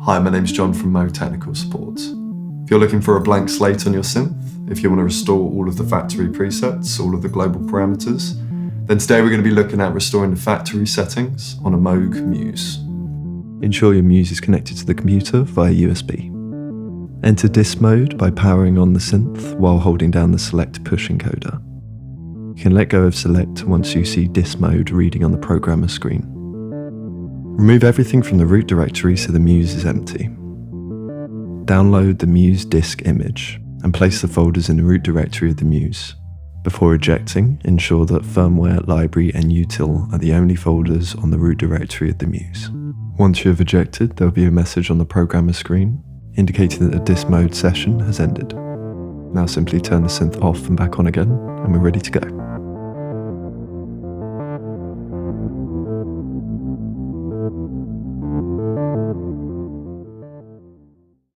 Hi, my name's John from Moog Technical Support. If you're looking for a blank slate on your synth, if you want to restore all of the factory presets, all of the global parameters, then today we're going to be looking at restoring the factory settings on a Moog Muse. Ensure your Muse is connected to the computer via USB. Enter disk mode by powering on the synth while holding down the select push encoder. You can let go of select once you see disk mode reading on the programmer screen. Remove everything from the root directory so the Muse is empty. Download the Muse disk image and place the folders in the root directory of the Muse. Before ejecting, ensure that firmware, library and util are the only folders on the root directory of the Muse. Once you have ejected, there will be a message on the programmer screen indicating that the disk mode session has ended. Now simply turn the synth off and back on again, and we're ready to go.